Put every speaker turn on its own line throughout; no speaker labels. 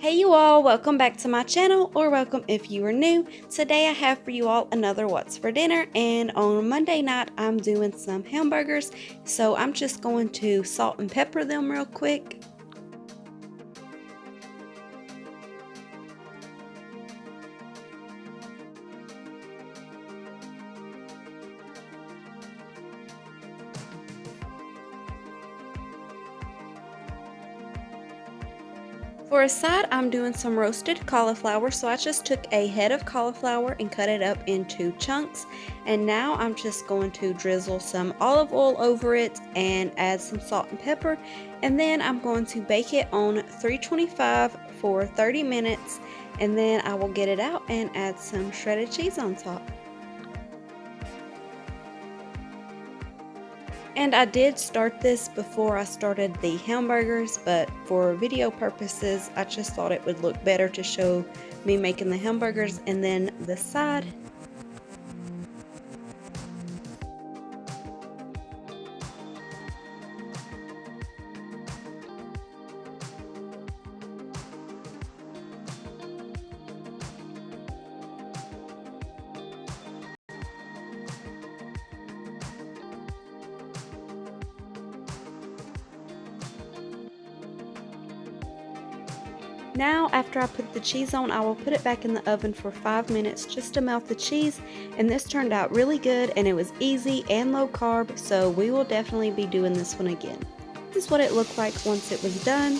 Hey you all, welcome back to my channel, or welcome if you are new. Today I have for you all another what's for dinner, and on Monday night I'm doing some hamburgers, so I'm just going to salt and pepper them real quick. For a side, I'm doing some roasted cauliflower, so I just took a head of cauliflower and cut it up into chunks. And now I'm just going to drizzle some olive oil over it and add some salt and pepper. And then I'm going to bake it on 325 for 30 minutes. And then I will get it out and add some shredded cheese on top. And I did start this before I started the hamburgers, but for video purposes, I just thought it would look better to show me making the hamburgers and then the side. Now, after I put the cheese on, I will put it back in the oven for 5 minutes just to melt the cheese, and this turned out really good and it was easy and low carb, so we will definitely be doing this one again. This is what it looked like once it was done.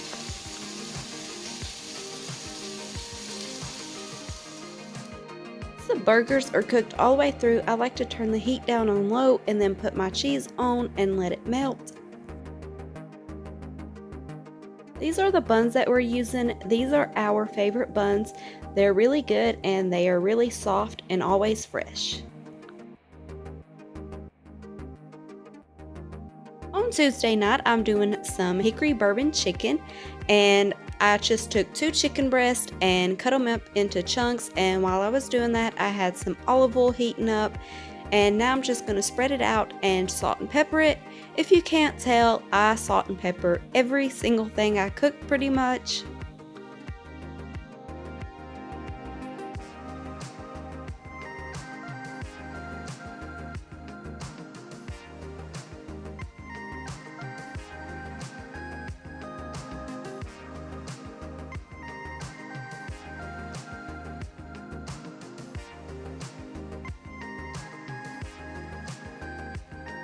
The burgers are cooked all the way through. I like to turn the heat down on low and then put my cheese on and let it melt. These are the buns that we're using. These are our favorite buns. They're really good and they are really soft and always fresh. On Tuesday night, I'm doing some Hickory bourbon chicken, and I just took 2 chicken breasts and cut them up into chunks, and while I was doing that, I had some olive oil heating up. And now I'm just going to spread it out and salt and pepper it. If you can't tell, I salt and pepper every single thing I cook pretty much.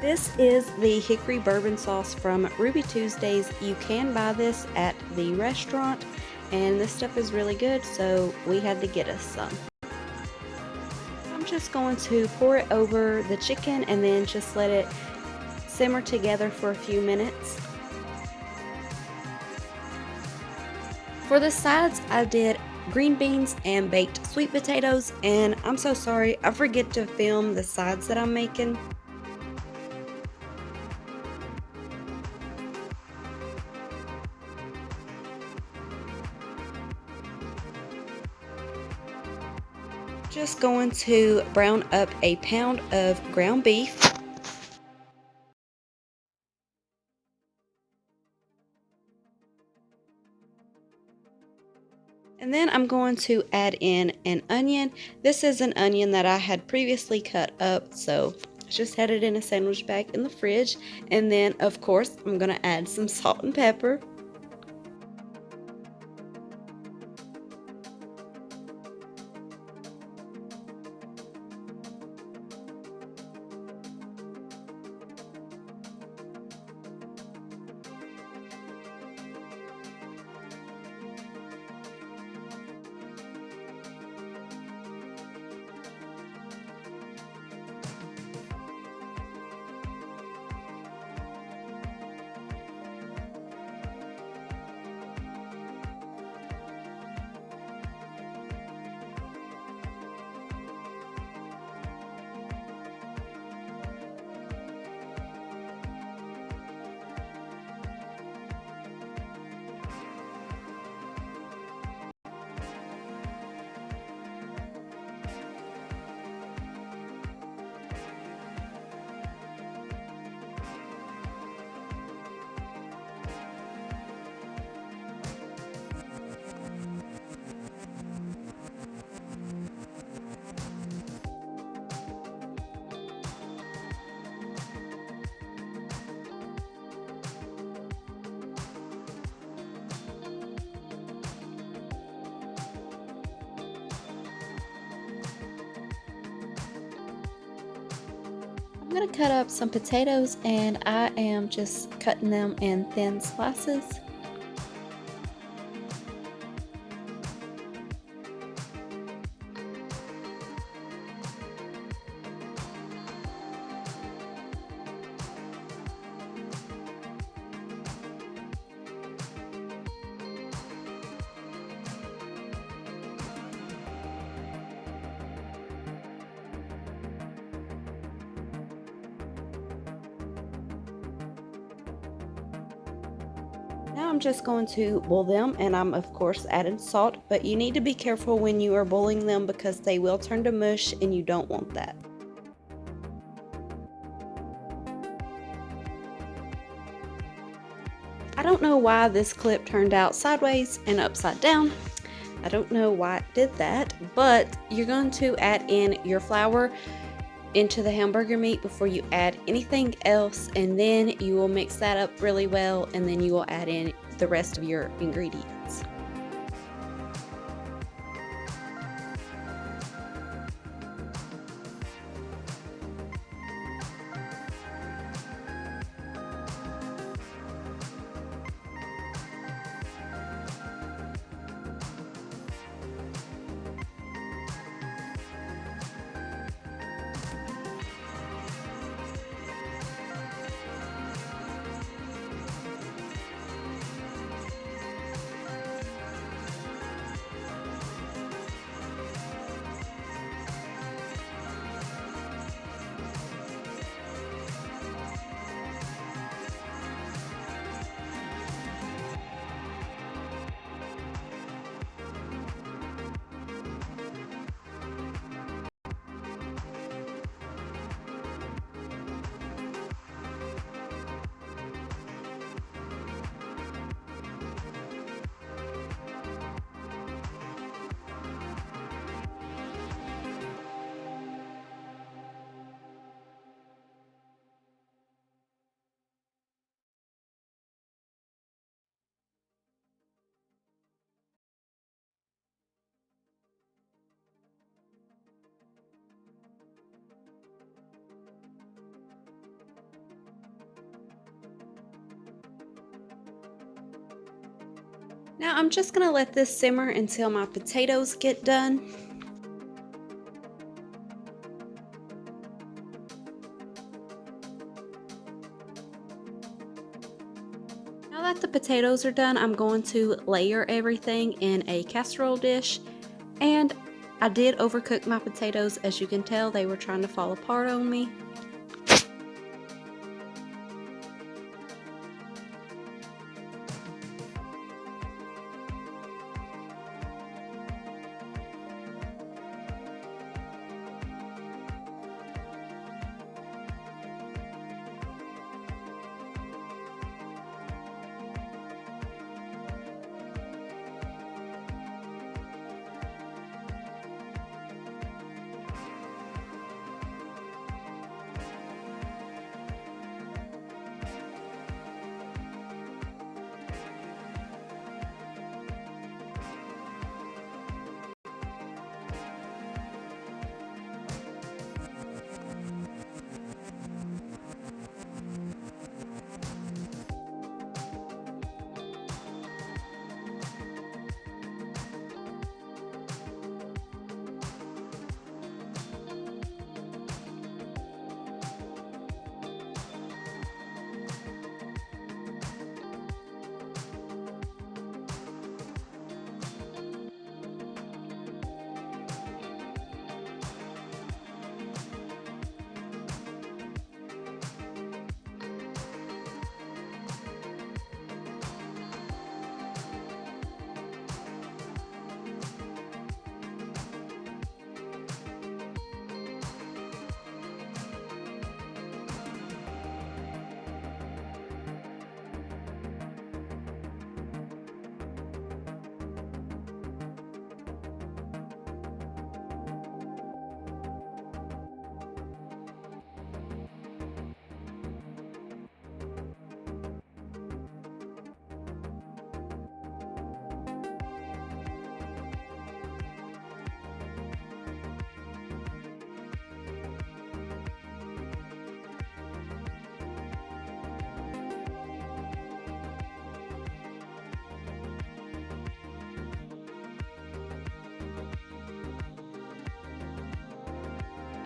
This is the Hickory bourbon sauce from Ruby Tuesdays. You can buy this at the restaurant, and this stuff is really good, so we had to get us some. I'm just going to pour it over the chicken and then just let it simmer together for a few minutes. For the sides, I did green beans and baked sweet potatoes, and I'm so sorry, I forget to film the sides that I'm making. Just going to brown up a pound of ground beef. And then I'm going to add in an onion. This is an onion that I had previously cut up, so I just had it in a sandwich bag in the fridge. And then, of course, I'm going to add some salt and pepper. going to cut up some potatoes, and I am just cutting them in thin slices. Now I'm just going to boil them, and I'm of course adding salt, but you need to be careful when you are boiling them because they will turn to mush and you don't want that. I don't know why this clip turned out sideways and upside down. I don't know why it did that, but you're going to add in your flour into the hamburger meat before you add anything else, and then you will mix that up really well, and then you will add in the rest of your ingredients. Now I'm just going to let this simmer until my potatoes get done. Now that the potatoes are done, I'm going to layer everything in a casserole dish, and I did overcook my potatoes. As you can tell, they were trying to fall apart on me.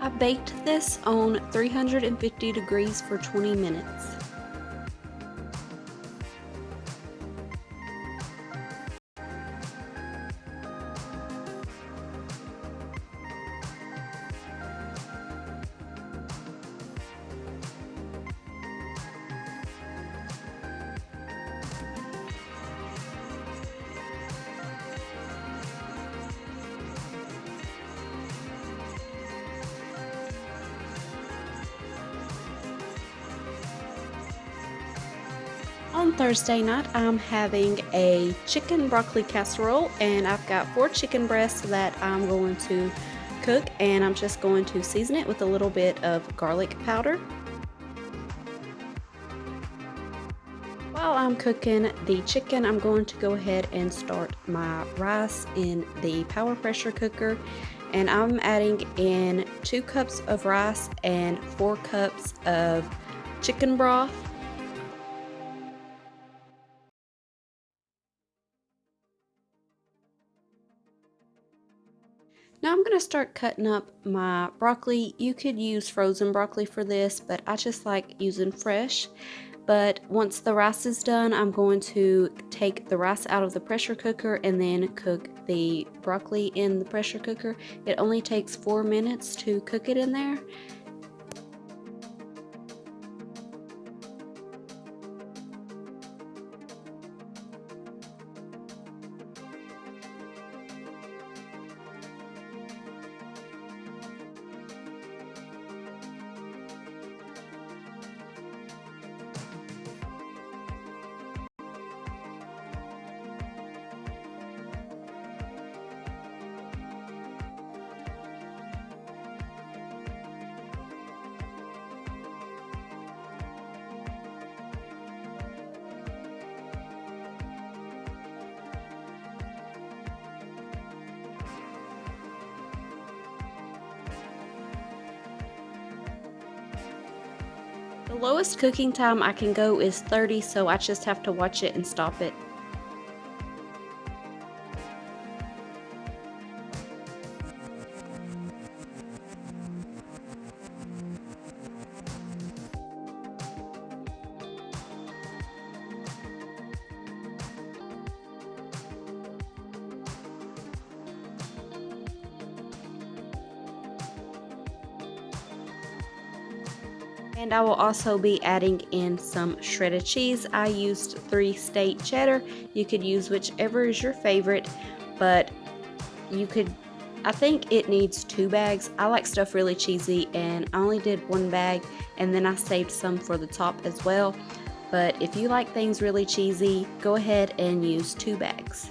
I baked this on 350 degrees for 20 minutes. On Thursday night, I'm having a chicken broccoli casserole, and I've got 4 chicken breasts that I'm going to cook, and I'm just going to season it with a little bit of garlic powder. While I'm cooking the chicken, I'm going to go ahead and start my rice in the power pressure cooker, and I'm adding in 2 cups of rice and 4 cups of chicken broth. Now I'm going to start cutting up my broccoli. You could use frozen broccoli for this, but I just like using fresh. But once the rice is done, I'm going to take the rice out of the pressure cooker and then cook the broccoli in the pressure cooker. It only takes 4 minutes to cook it in there. The lowest cooking time I can go is 30, so I just have to watch it and stop it. And I will also be adding in some shredded cheese. I used 3 state cheddar. You could use whichever is your favorite, but you could, I think it needs 2 bags. I like stuff really cheesy, and I only did 1 bag, and then I saved some for the top as well. But if you like things really cheesy, go ahead and use 2 bags.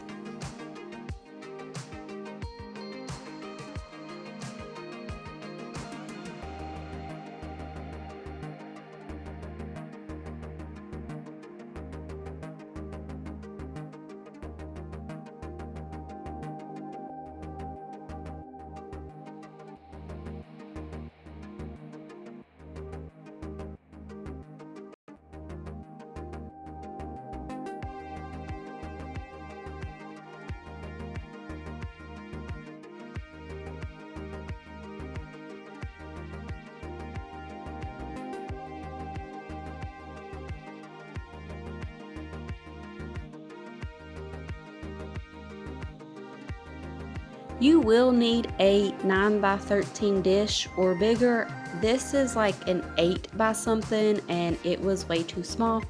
You will need a 9 by 13 dish or bigger. This is like an 8 by something, and it was way too small.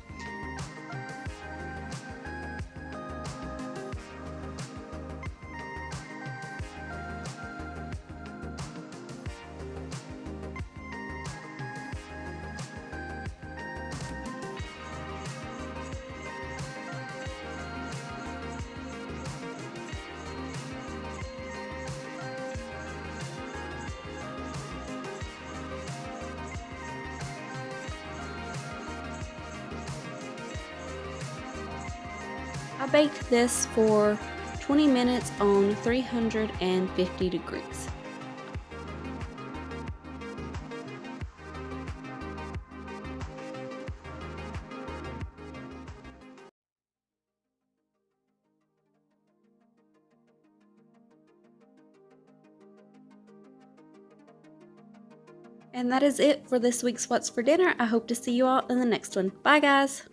I baked this for 20 minutes on 350 degrees. And that is it for this week's What's for Dinner. I hope to see you all in the next one. Bye, guys.